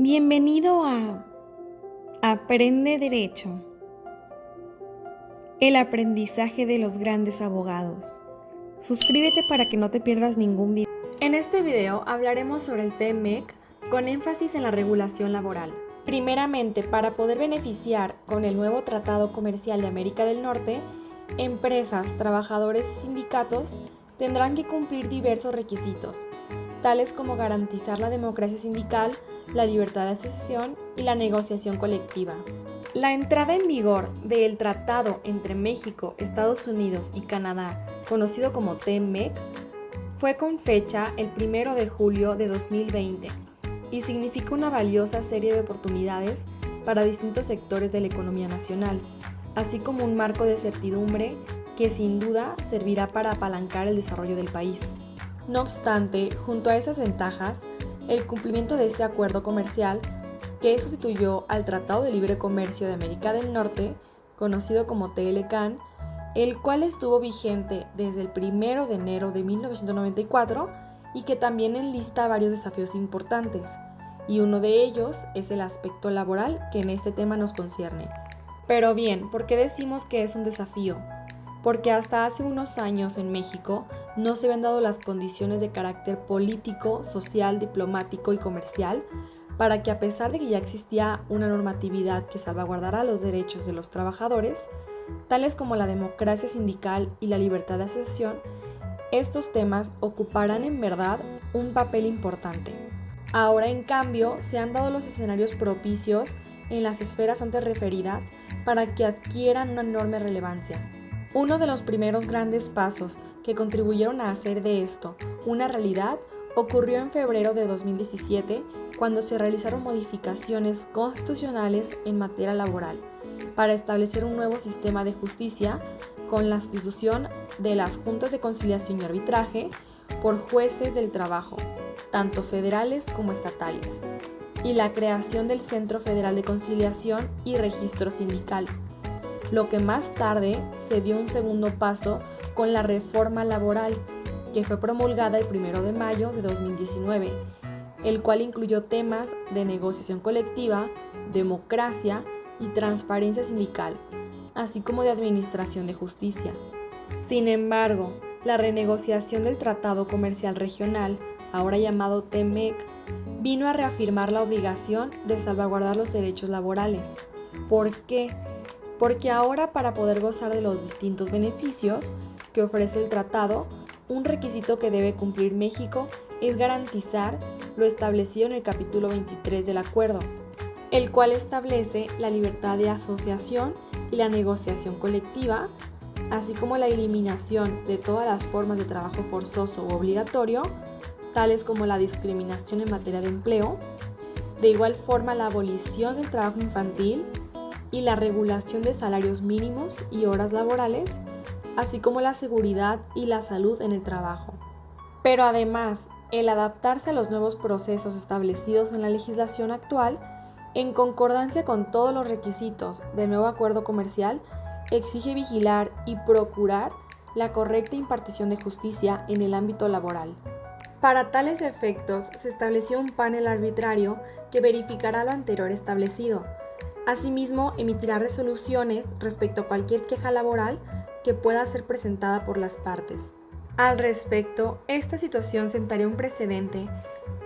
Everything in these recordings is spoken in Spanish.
Bienvenido a Aprende Derecho, el aprendizaje de los grandes abogados. Suscríbete para que no te pierdas ningún video. En este video hablaremos sobre el TMEC con énfasis en la regulación laboral. Primeramente, para poder beneficiar con el nuevo Tratado Comercial de América del Norte, empresas, trabajadores y sindicatos tendrán que cumplir diversos requisitos, tales como garantizar la democracia sindical, la libertad de asociación y la negociación colectiva. La entrada en vigor del tratado entre México, Estados Unidos y Canadá, conocido como TMEC, fue con fecha el 1 de julio de 2020 y significa una valiosa serie de oportunidades para distintos sectores de la economía nacional, así como un marco de certidumbre que sin duda servirá para apalancar el desarrollo del país. No obstante, junto a esas ventajas, el cumplimiento de este acuerdo comercial, que sustituyó al Tratado de Libre Comercio de América del Norte, conocido como TLCAN, el cual estuvo vigente desde el 1 de enero de 1994 y que también enlista varios desafíos importantes, y uno de ellos es el aspecto laboral que en este tema nos concierne. Pero bien, ¿por qué decimos que es un desafío? Porque hasta hace unos años en México no se habían dado las condiciones de carácter político, social, diplomático y comercial para que, a pesar de que ya existía una normatividad que salvaguardara los derechos de los trabajadores, tales como la democracia sindical y la libertad de asociación, estos temas ocuparán en verdad un papel importante. Ahora, en cambio, se han dado los escenarios propicios en las esferas antes referidas para que adquieran una enorme relevancia. Uno de los primeros grandes pasos que contribuyeron a hacer de esto una realidad ocurrió en febrero de 2017, cuando se realizaron modificaciones constitucionales en materia laboral para establecer un nuevo sistema de justicia con la sustitución de las juntas de conciliación y arbitraje por jueces del trabajo, tanto federales como estatales, y la creación del Centro Federal de Conciliación y Registro Sindical, lo que más tarde se dio un segundo paso con la reforma laboral, que fue promulgada el 1 de mayo de 2019, el cual incluyó temas de negociación colectiva, democracia y transparencia sindical, así como de administración de justicia. Sin embargo, la renegociación del Tratado Comercial Regional, ahora llamado TMEC, vino a reafirmar la obligación de salvaguardar los derechos laborales. ¿Por qué? Porque ahora, para poder gozar de los distintos beneficios que ofrece el tratado, un requisito que debe cumplir México es garantizar lo establecido en el capítulo 23 del acuerdo, el cual establece la libertad de asociación y la negociación colectiva, así como la eliminación de todas las formas de trabajo forzoso u obligatorio, tales como la discriminación en materia de empleo, de igual forma la abolición del trabajo infantil y la regulación de salarios mínimos y horas laborales, así como la seguridad y la salud en el trabajo. Pero además, el adaptarse a los nuevos procesos establecidos en la legislación actual, en concordancia con todos los requisitos del nuevo acuerdo comercial, exige vigilar y procurar la correcta impartición de justicia en el ámbito laboral. Para tales efectos, se estableció un panel arbitrario que verificará lo anterior establecido. Asimismo, emitirá resoluciones respecto a cualquier queja laboral que pueda ser presentada por las partes. Al respecto, esta situación sentaría un precedente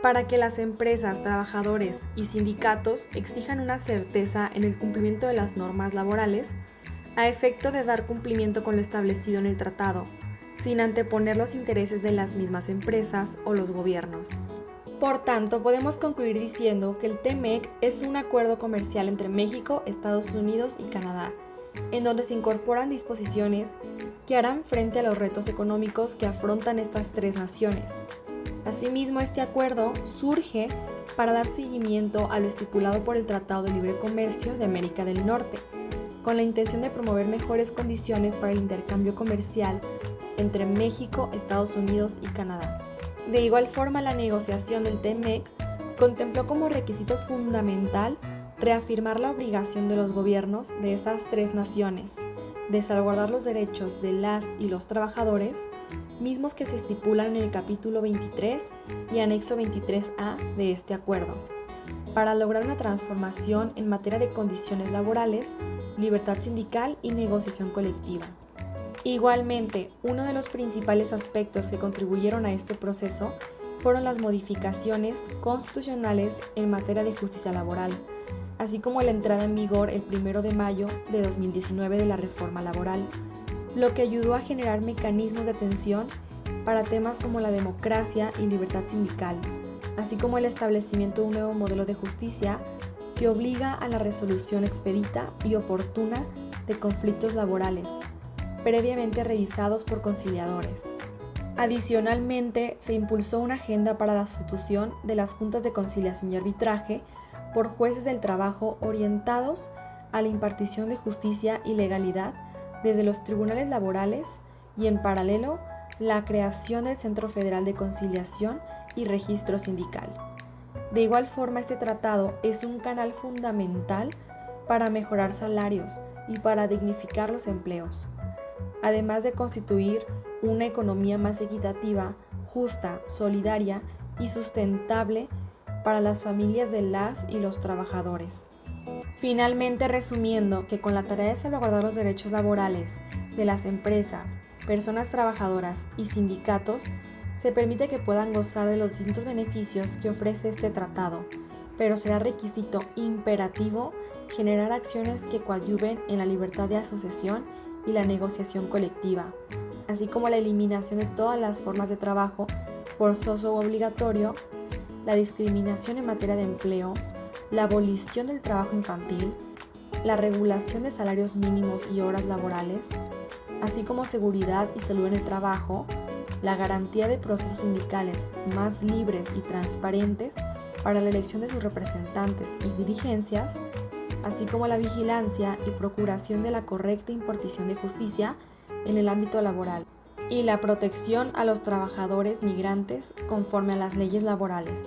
para que las empresas, trabajadores y sindicatos exijan una certeza en el cumplimiento de las normas laborales a efecto de dar cumplimiento con lo establecido en el tratado, sin anteponer los intereses de las mismas empresas o los gobiernos. Por tanto, podemos concluir diciendo que el TMEC es un acuerdo comercial entre México, Estados Unidos y Canadá, en donde se incorporan disposiciones que harán frente a los retos económicos que afrontan estas tres naciones. Asimismo, este acuerdo surge para dar seguimiento a lo estipulado por el Tratado de Libre Comercio de América del Norte, con la intención de promover mejores condiciones para el intercambio comercial entre México, Estados Unidos y Canadá. De igual forma, la negociación del TMEC contempló como requisito fundamental reafirmar la obligación de los gobiernos de estas tres naciones de salvaguardar los derechos de las y los trabajadores, mismos que se estipulan en el capítulo 23 y anexo 23A de este acuerdo, para lograr una transformación en materia de condiciones laborales, libertad sindical y negociación colectiva. Igualmente, uno de los principales aspectos que contribuyeron a este proceso fueron las modificaciones constitucionales en materia de justicia laboral, así como la entrada en vigor el 1 de mayo de 2019 de la reforma laboral, lo que ayudó a generar mecanismos de atención para temas como la democracia y libertad sindical, así como el establecimiento de un nuevo modelo de justicia que obliga a la resolución expedita y oportuna de conflictos laborales, previamente revisados por conciliadores. Adicionalmente, se impulsó una agenda para la sustitución de las juntas de conciliación y arbitraje por jueces del trabajo orientados a la impartición de justicia y legalidad desde los tribunales laborales y, en paralelo, la creación del Centro Federal de Conciliación y Registro Sindical. De igual forma, este tratado es un canal fundamental para mejorar salarios y para dignificar los empleos, además de constituir una economía más equitativa, justa, solidaria y sustentable para las familias de las y los trabajadores. Finalmente, resumiendo que con la tarea de salvaguardar los derechos laborales de las empresas, personas trabajadoras y sindicatos, se permite que puedan gozar de los distintos beneficios que ofrece este tratado, pero será requisito imperativo generar acciones que coadyuven en la libertad de asociación y la negociación colectiva, así como la eliminación de todas las formas de trabajo forzoso o obligatorio, la discriminación en materia de empleo, la abolición del trabajo infantil, la regulación de salarios mínimos y horas laborales, así como seguridad y salud en el trabajo, la garantía de procesos sindicales más libres y transparentes para la elección de sus representantes y dirigencias, así como la vigilancia y procuración de la correcta impartición de justicia en el ámbito laboral, y la protección a los trabajadores migrantes conforme a las leyes laborales.